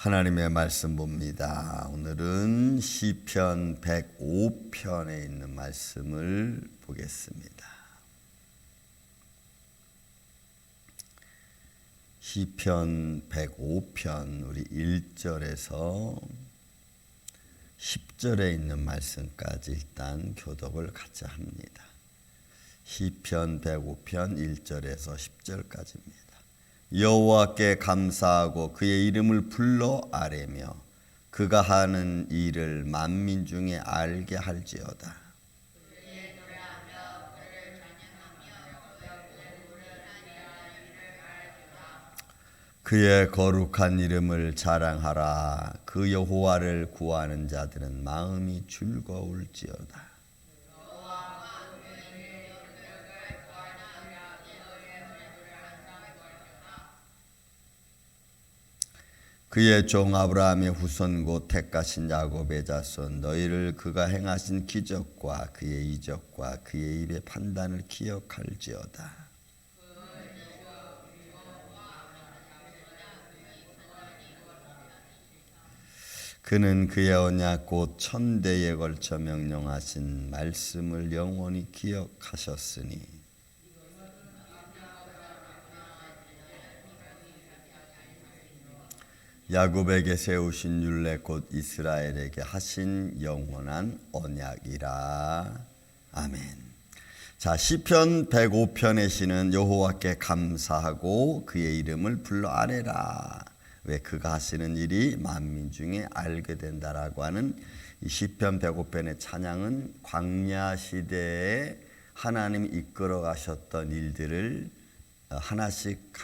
하나님의 말씀 봅니다. 오늘은 시편 105편에 있는 말씀을 보겠습니다. 시편 105편 우리 1절에서 10절에 있는 말씀까지 일단 교독을 같이 합니다. 시편 105편 1절에서 10절까지입니다. 여호와께 감사하고 그의 이름을 불러 아뢰며 그가 하는 일을 만민 중에 알게 할지어다. 그의 거룩한 이름을 자랑하라. 그 여호와를 구하는 자들은 마음이 즐거울지어다. 그의 종 아브라함의 후손 곧 택하신 야곱의 자손 너희를 그가 행하신 기적과 그의 이적과 그의 입의 판단을 기억할지어다. 그는 그의 언약 곧 천대에 걸쳐 명령하신 말씀을 영원히 기억하셨으니 야곱에게 세우신 율례 곧 이스라엘에게 하신 영원한 언약이라. 아멘. 자, 시편 105편의 시는 여호와께 감사하고 그의 이름을 불러 아뢰라. 왜 그가 하시는 일이 만민 중에 알게 된다라고 하는 이 시편 105편의 찬양은 광야 시대에 하나님이 이끌어 가셨던 일들을 하나씩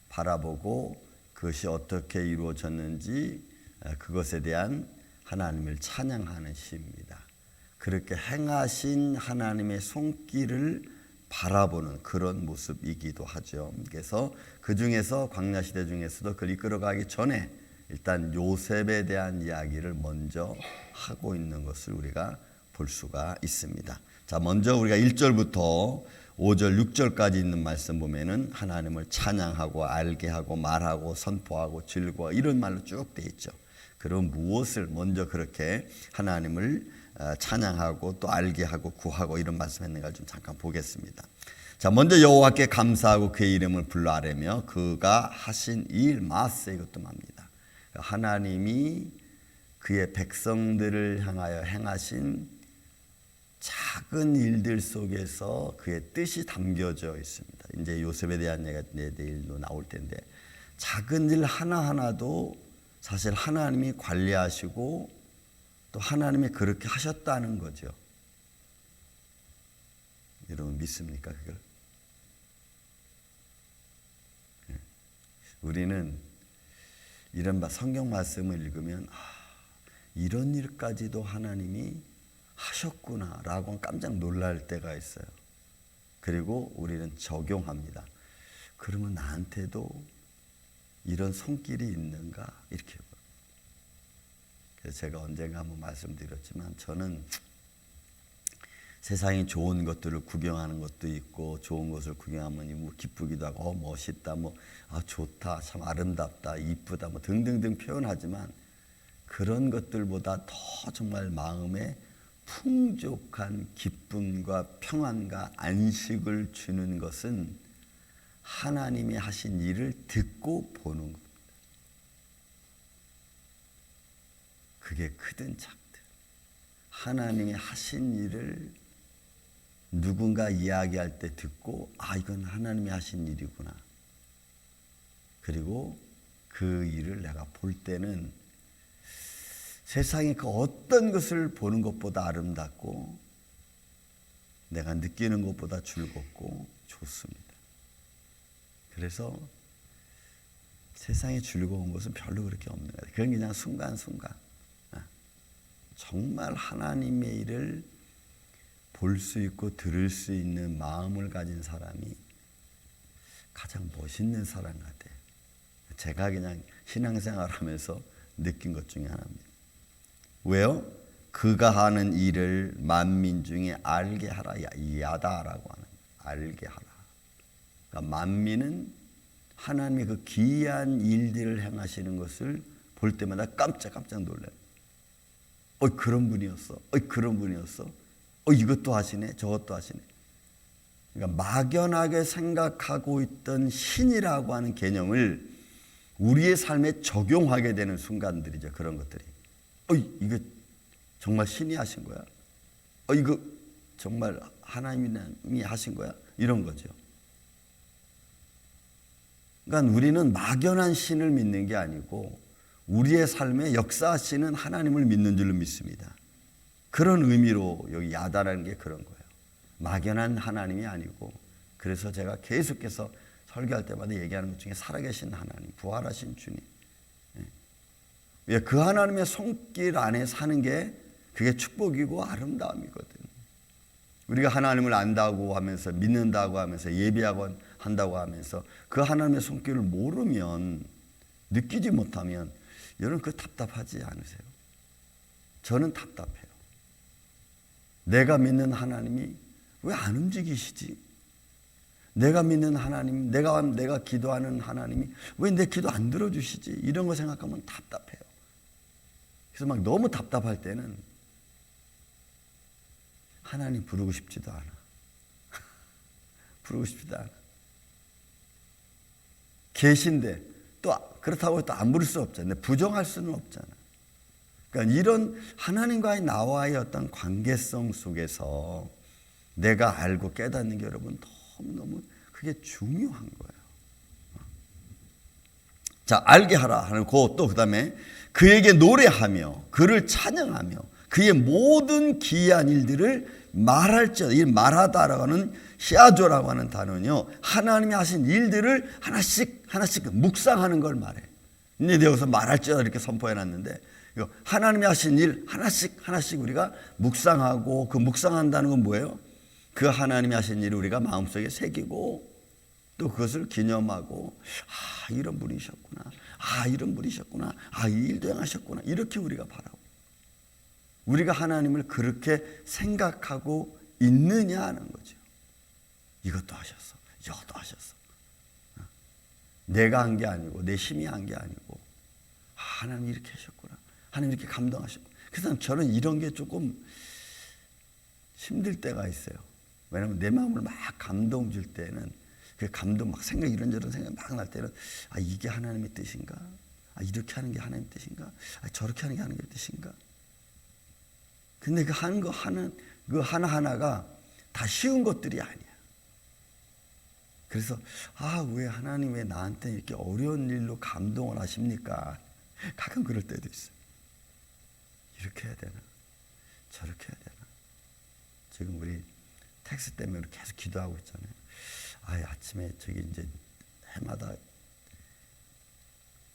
바라보고 그것이 어떻게 이루어졌는지 그것에 대한 하나님을 찬양하는 시입니다. 그렇게 행하신 하나님의 손길을 바라보는 그런 모습이기도 하죠. 그래서 그 중에서 광야 시대 중에서도 그를 이끌어가기 전에 일단 요셉에 대한 이야기를 먼저 하고 있는 것을 우리가 볼 수가 있습니다. 자, 먼저 우리가 1절부터 5절, 6절까지 있는 말씀 보면은 하나님을 찬양하고 알게 하고 말하고 선포하고 즐거워 이런 말로 쭉 돼 있죠. 그럼 무엇을 먼저 그렇게 하나님을 찬양하고 또 알게 하고 구하고 이런 말씀했는가 좀 잠깐 보겠습니다. 자, 먼저 여호와께 감사하고 그의 이름을 불러 아뢰며 그가 하신 일 마세 이것도 맙니다. 하나님이 그의 백성들을 향하여 행하신 작은 일들 속에서 그의 뜻이 담겨져 있습니다. 이제 요셉에 대한 얘기가 내일도 나올 텐데 작은 일 하나하나도 사실 하나님이 관리하시고 또 하나님이 그렇게 하셨다는 거죠. 여러분 믿습니까 그걸? 우리는 이런 성경 말씀을 읽으면 이런 일까지도 하나님이 하셨구나 라고 깜짝 놀랄 때가 있어요. 그리고 우리는 적용합니다. 그러면 나한테도 이런 손길이 있는가 이렇게. 그래서 제가 언젠가 한번 말씀드렸지만 저는 세상에 좋은 것들을 구경하는 것도 있고 좋은 것을 구경하면 뭐 기쁘기도 하고 멋있다 좋다 참 아름답다 이쁘다 등등등 표현하지만 그런 것들보다 더 정말 마음에 풍족한 기쁨과 평안과 안식을 주는 것은 하나님이 하신 일을 듣고 보는 겁니다. 그게 크든 작든 하나님이 하신 일을 누군가 이야기할 때 듣고 이건 하나님이 하신 일이구나. 그리고 그 일을 내가 볼 때는 세상에 그 어떤 것을 보는 것보다 아름답고 내가 느끼는 것보다 즐겁고 좋습니다. 그래서 세상에 즐거운 것은 별로 그렇게 없는 것 같아요. 그건 그냥 순간순간 정말 하나님의 일을 볼 수 있고 들을 수 있는 마음을 가진 사람이 가장 멋있는 사람 같아요. 제가 그냥 신앙생활하면서 느낀 것 중에 하나입니다. 왜요? 그가 하는 일을 만민 중에 알게 하라. 야다라고 하는 알게 하라. 그러니까 만민은 하나님의 그 기이한 일들을 행하시는 것을 볼 때마다 깜짝깜짝 놀라요. 그런 분이었어. 그런 분이었어. 이것도 하시네. 저것도 하시네. 그러니까 막연하게 생각하고 있던 신이라고 하는 개념을 우리의 삶에 적용하게 되는 순간들이죠. 그런 것들이. 이거 정말 신이 하신 거야? 이거 정말 하나님이 하신 거야? 이런 거죠. 그러니까 우리는 막연한 신을 믿는 게 아니고 우리의 삶에 역사하시는 하나님을 믿는 줄로 믿습니다. 그런 의미로 여기 야다라는 게 그런 거예요. 막연한 하나님이 아니고, 그래서 제가 계속해서 설교할 때마다 얘기하는 것 중에 살아계신 하나님, 부활하신 주님, 그 하나님의 손길 안에 사는 게 그게 축복이고 아름다움이거든. 우리가 하나님을 안다고 하면서, 믿는다고 하면서, 예배하고 한다고 하면서 그 하나님의 손길을 모르면, 느끼지 못하면 여러분 그 답답하지 않으세요? 저는 답답해요. 내가 믿는 하나님이 왜 안 움직이시지? 내가 믿는 하나님, 내가 기도하는 하나님이 왜 내 기도 안 들어주시지? 이런 거 생각하면 답답해요. 그래서 막 너무 답답할 때는 하나님 부르고 싶지도 않아. 부르고 싶지도 않아. 계신데 또 그렇다고 또 안 부를 수 없잖아요. 부정할 수는 없잖아. 그러니까 이런 하나님과의 나와의 어떤 관계성 속에서 내가 알고 깨닫는 게 여러분 너무너무 그게 중요한 거예요. 자, 알게 하라 하는 또 그다음에 그에게 노래하며 그를 찬양하며 그의 모든 기이한 일들을 말할지어다. 이 말하다라고 하는 히아조라고 하는 단어는요, 하나님이 하신 일들을 하나씩 묵상하는 걸 말해. 근데 여기서 말할지어다 이렇게 선포해 놨는데, 하나님이 하신 일 하나씩 우리가 묵상하고, 그 묵상한다는 건 뭐예요? 그 하나님이 하신 일을 우리가 마음속에 새기고 또 그것을 기념하고, 이런 분이셨구나, 이런 분이셨구나, 이 일도 행하셨구나, 이렇게 우리가 바라고, 우리가 하나님을 그렇게 생각하고 있느냐 하는 거죠. 이것도 하셨어, 이것도 하셨어. 내가 한 게 아니고, 내 힘이 한 게 아니고, 하나님이 이렇게 하셨구나, 하나님 이렇게 감동하셨구나. 그래서 저는 이런 게 조금 힘들 때가 있어요. 왜냐하면 내 마음을 막 감동 줄 때는, 그 감동 막 생각, 이런저런 생각 막 날 때는, 이게 하나님의 뜻인가? 이렇게 하는 게 하나님의 뜻인가? 저렇게 하는 게 하나님의 뜻인가? 근데 그 하는 거 그 하나하나가 다 쉬운 것들이 아니야. 그래서 왜 하나님 왜 나한테 이렇게 어려운 일로 감동을 하십니까? 가끔 그럴 때도 있어요. 이렇게 해야 되나? 저렇게 해야 되나? 지금 우리 텍스 때문에 계속 기도하고 있잖아요. 아침에 저기 이제 해마다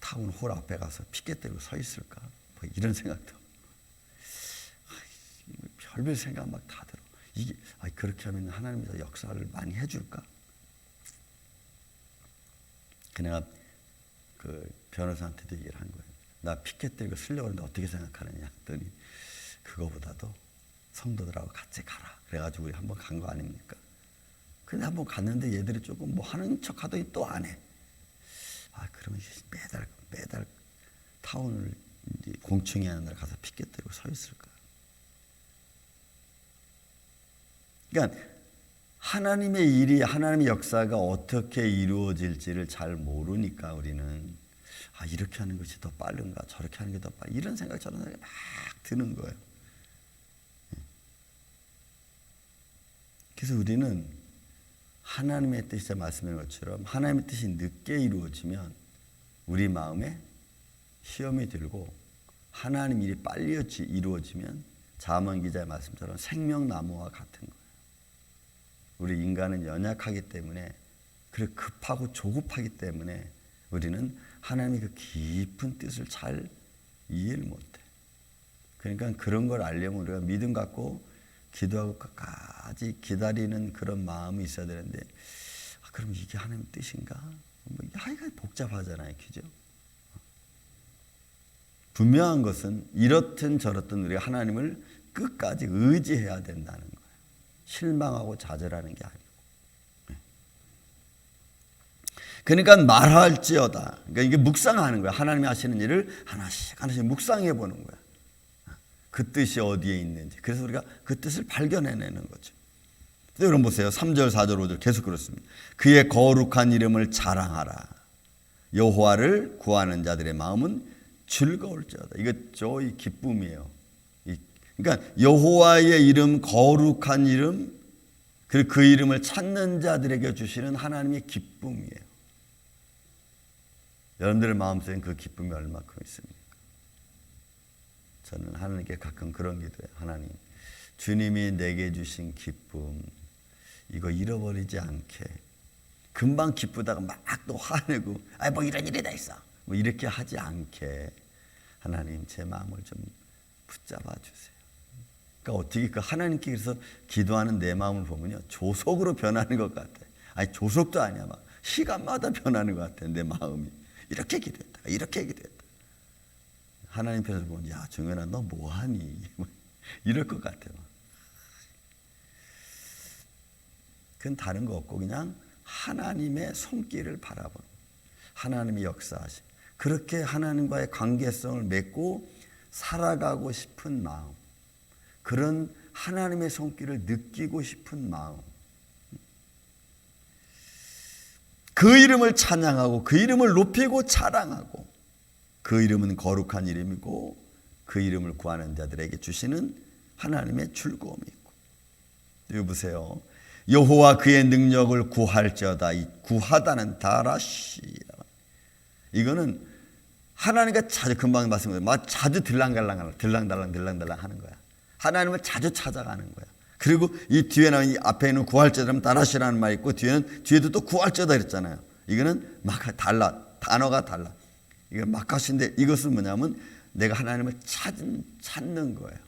타운홀 앞에 가서 피켓 들고 서 있을까? 뭐 이런 생각도. 별별 생각 막 다 들어. 이게 그렇게 하면 하나님이 더 역사를 많이 해줄까? 내가 그 변호사한테도 얘기를 한 거예요. 나 피켓 들고 쓰려고 하는데 어떻게 생각하느냐 했더니, 그거보다도 성도들하고 같이 가라. 그래가지고 우리 한번 간 거 아닙니까? 근데 한번 갔는데 얘들이 조금 뭐 하는 척 하더니 또 안 해. 그러면 매달 타운을 공청회 하는 날 가서 피켓 들고 서 있을까? 그러니까 하나님의 일이, 하나님의 역사가 어떻게 이루어질지를 잘 모르니까 우리는 이렇게 하는 것이 더 빠른가, 저렇게 하는 게 더 빠른가, 이런 생각 저런 생각이 막 드는 거예요. 그래서 우리는 하나님의 뜻이, 제가 말씀드린 것처럼 하나님의 뜻이 늦게 이루어지면 우리 마음에 시험이 들고, 하나님 일이 빨리 이루어지면 잠언 기자의 말씀처럼 생명나무와 같은 거예요. 우리 인간은 연약하기 때문에, 그리고 급하고 조급하기 때문에 우리는 하나님의 그 깊은 뜻을 잘 이해를 못해. 그러니까 그런 걸 알려면 우리가 믿음 갖고 기도하고 끝까지 기다리는 그런 마음이 있어야 되는데, 그럼 이게 하나님의 뜻인가? 하여간 복잡하잖아요, 그죠? 분명한 것은 이렇든 저렇든 우리가 하나님을 끝까지 의지해야 된다는 거예요. 실망하고 좌절하는 게 아니고. 그러니까 말할지어다. 그러니까 이게 묵상하는 거야. 하나님이 하시는 일을 하나씩 하나씩 묵상해 보는 거야. 그 뜻이 어디에 있는지. 그래서 우리가 그 뜻을 발견해내는 거죠. 여러분 보세요. 3절, 4절, 5절 계속 그렇습니다. 그의 거룩한 이름을 자랑하라. 여호와를 구하는 자들의 마음은 즐거울지어다. 이거 저희 기쁨이에요. 그러니까 여호와의 이름, 거룩한 이름, 그리고 그 이름을 찾는 자들에게 주시는 하나님의 기쁨이에요. 여러분들의 마음속에 그 기쁨이 얼마큼 있습니까? 저는 하나님께 가끔 그런 기도해요. 하나님, 주님이 내게 주신 기쁨 이거 잃어버리지 않게, 금방 기쁘다가 막 또 화내고 뭐 이런 일이 다 있어 뭐 이렇게 하지 않게 하나님 제 마음을 좀 붙잡아 주세요. 그러니까 어떻게 그 하나님께 그래서 기도하는 내 마음을 보면요, 조속으로 변하는 것 같아요. 아니 조속도 아니야, 막 시간마다 변하는 것 같아요. 내 마음이 이렇게 기도했다, 이렇게 기도했다. 하나님 편에서 보면 야 정연아 너 뭐하니 이럴 것 같아요. 그건 다른 거 없고 그냥 하나님의 손길을 바라보는, 하나님의 역사하심, 그렇게 하나님과의 관계성을 맺고 살아가고 싶은 마음, 그런 하나님의 손길을 느끼고 싶은 마음, 그 이름을 찬양하고 그 이름을 높이고 자랑하고, 그 이름은 거룩한 이름이고 그 이름을 구하는 자들에게 주시는 하나님의 즐거움이 있고. 여기 보세요. 여호와 그의 능력을 구할지어다. 이 구하다는 다라시라. 이거는 하나님과 자주, 금방 말씀드린 자주 들랑달랑 하는 거야. 하나님을 자주 찾아가는 거야. 그리고 이 뒤에는, 이 앞에 있는 구할지어다는 다라시라는 말이 있고 뒤에도 또 구할지어다 그랬잖아요. 이거는 막 달라, 단어가 달라. 이거 막하신데 이것은 뭐냐면 내가 하나님을 찾는 거예요.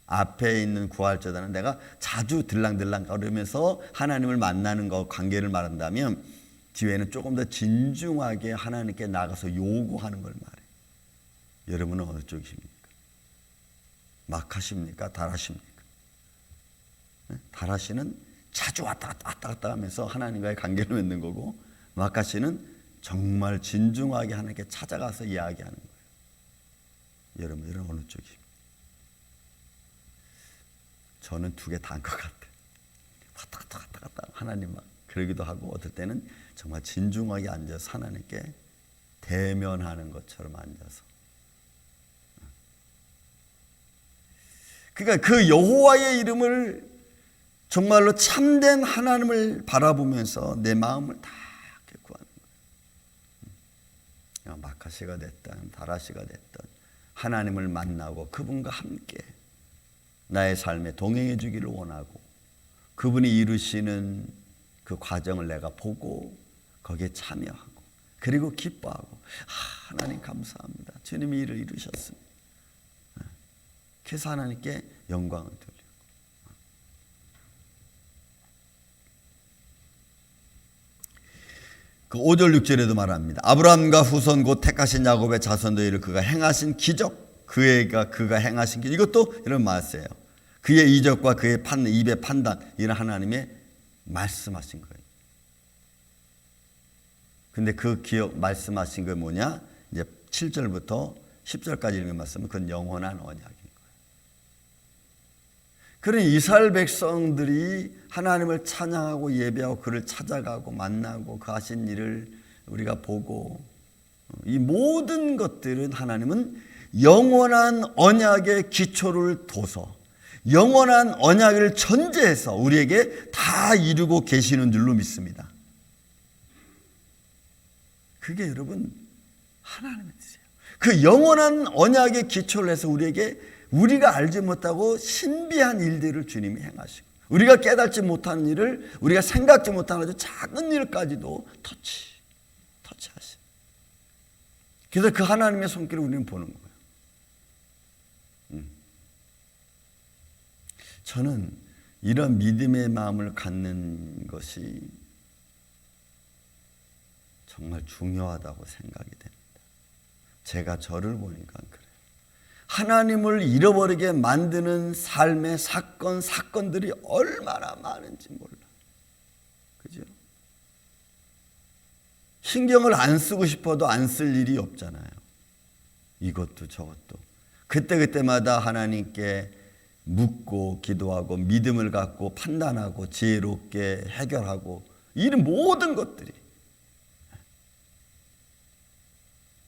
앞에 있는 구할지어다는 내가 자주 들랑들랑 거리면서 하나님을 만나는 거, 관계를 말한다면, 뒤에는 조금 더 진중하게 하나님께 나가서 요구하는 걸 말해요. 여러분은 어느 쪽이십니까? 막하십니까? 달하십니까? 달하시는 자주 왔다 갔다 하면서 하나님과의 관계를 맺는 거고, 막하시는 정말 진중하게 하나님께 찾아가서 이야기하는 거예요. 여러분들은 어느 쪽이십니까? 저는 두 개 다인 것 같아요. 왔다 갔다 하나님 막 그러기도 하고, 어떨 때는 정말 진중하게 앉아서 하나님께 대면하는 것처럼 앉아서. 그러니까 그 여호와의 이름을 정말로 참된 하나님을 바라보면서 내 마음을 다 구하는 거예요. 마카시가 됐든 다라시가 됐든 하나님을 만나고 그분과 함께 나의 삶에 동행해 주기를 원하고, 그분이 이루시는 그 과정을 내가 보고 거기에 참여하고, 그리고 기뻐하고, 하나님 감사합니다, 주님이 이를 이루셨습니다. 그래서 하나님께 영광을 돌리고. 그 5절 6절에도 말합니다. 아브라함과 후손 곧 택하신 야곱의 자손들을 그가 행하신 기적, 그가 행하신 기적, 이것도 이런 말씀이에요. 그의 이적과 그의 입의 판단, 이런 하나님의 말씀하신 거예요. 근데 그 기억 말씀하신 게 뭐냐? 이제 7절부터 10절까지 읽은 말씀은 그건 영원한 언약인 거예요. 그러니 이스라엘 백성들이 하나님을 찬양하고 예배하고 그를 찾아가고 만나고 그 하신 일을 우리가 보고, 이 모든 것들은 하나님은 영원한 언약의 기초를 둬서, 영원한 언약을 전제해서 우리에게 다 이루고 계시는 줄로 믿습니다. 그게 여러분 하나님의 뜻이에요. 그 영원한 언약의 기초를 해서 우리에게 우리가 알지 못하고 신비한 일들을 주님이 행하시고, 우리가 깨닫지 못하는 일을, 우리가 생각지 못하는 아주 작은 일까지도 터치하시. 그래서 그 하나님의 손길을 우리는 보는 거예요. 저는 이런 믿음의 마음을 갖는 것이 정말 중요하다고 생각이 됩니다. 제가 저를 보니까 그래요. 하나님을 잃어버리게 만드는 삶의 사건들이 얼마나 많은지 몰라. 그죠? 신경을 안 쓰고 싶어도 안 쓸 일이 없잖아요. 이것도 저것도. 그때그때마다 하나님께 묻고 기도하고 믿음을 갖고 판단하고 지혜롭게 해결하고 이런 모든 것들이.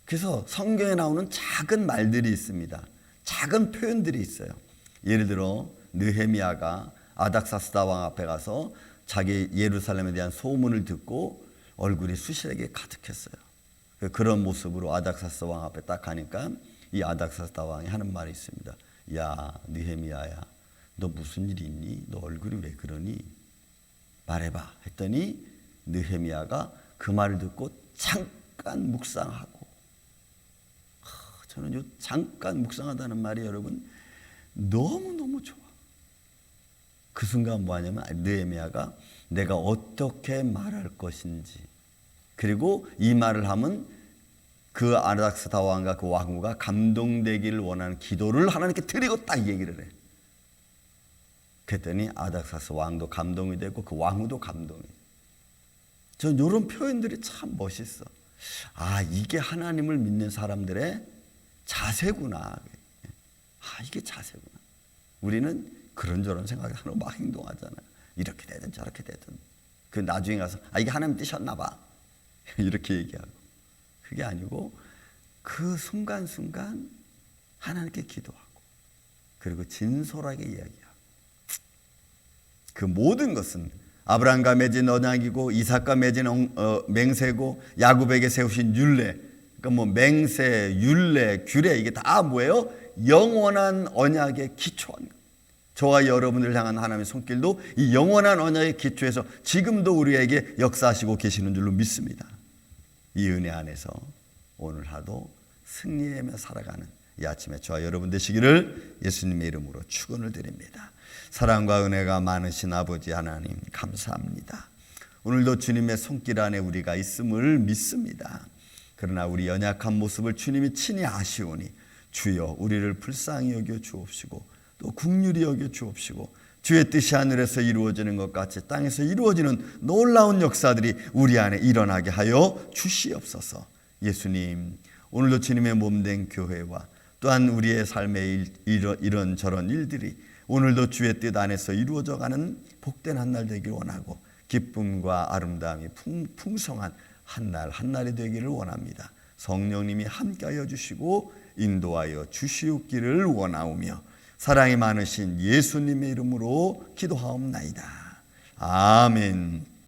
그래서 성경에 나오는 작은 말들이 있습니다. 작은 표현들이 있어요. 예를 들어 느헤미야가 아닥사스다 왕 앞에 가서 자기 예루살렘에 대한 소문을 듣고 얼굴이 수실에게 가득했어요. 그런 모습으로 아닥사스다 왕 앞에 딱 가니까 이 아닥사스다 왕이 하는 말이 있습니다. 야 느헤미야야, 너 무슨 일이 있니? 너 얼굴이 왜 그러니? 말해봐 했더니 느헤미야가 그 말을 듣고 잠깐 묵상하고, 저는 요 잠깐 묵상하다는 말이 여러분 너무너무 좋아. 그 순간 뭐하냐면 느헤미야가 내가 어떻게 말할 것인지, 그리고 이 말을 하면 그 아닥사스다 왕과 그 왕후가 감동되기를 원하는 기도를 하나님께 드리고 딱 얘기를 해. 그랬더니 아닥사스 왕도 감동이 되고 그 왕후도 감동이. 전 이런 표현들이 참 멋있어. 아, 이게 하나님을 믿는 사람들의 자세구나. 아, 이게 자세구나. 우리는 그런저런 생각하고 막 행동하잖아요. 이렇게 되든 저렇게 되든. 그 나중에 가서 아, 이게 하나님 뜻이었나 봐. 이렇게 얘기하고. 그게 아니고 그 순간순간 하나님께 기도하고, 그리고 진솔하게 이야기하고. 그 모든 것은 아브라함과 맺은 언약이고 이삭과 맺은 맹세고 야곱에게 세우신 율례. 그러니까 뭐 맹세, 율례, 규례, 이게 다 뭐예요? 영원한 언약에 기초한 것. 저와 여러분을 향한 하나님의 손길도 이 영원한 언약에 기초해서 지금도 우리에게 역사하시고 계시는 줄로 믿습니다. 이 은혜 안에서 오늘 하루 승리하며 살아가는 이 아침에 저와 여러분 되시기를 예수님의 이름으로 축원을 드립니다. 사랑과 은혜가 많으신 아버지 하나님 감사합니다. 오늘도 주님의 손길 안에 우리가 있음을 믿습니다. 그러나 우리 연약한 모습을 주님이 친히 아시오니 주여 우리를 불쌍히 여겨 주옵시고 또 긍휼히 여겨 주옵시고 주의 뜻이 하늘에서 이루어지는 것 같이 땅에서 이루어지는 놀라운 역사들이 우리 안에 일어나게 하여 주시옵소서. 예수님, 오늘도 주님의 몸된 교회와 또한 우리의 삶의 이런저런 일들이 오늘도 주의 뜻 안에서 이루어져가는 복된 한날 되기를 원하고 기쁨과 아름다움이 풍성한 한날 한날이 되기를 원합니다. 성령님이 함께하여 주시고 인도하여 주시옵기를 원하오며 사랑이 많으신 예수님의 이름으로 기도하옵나이다. 아멘.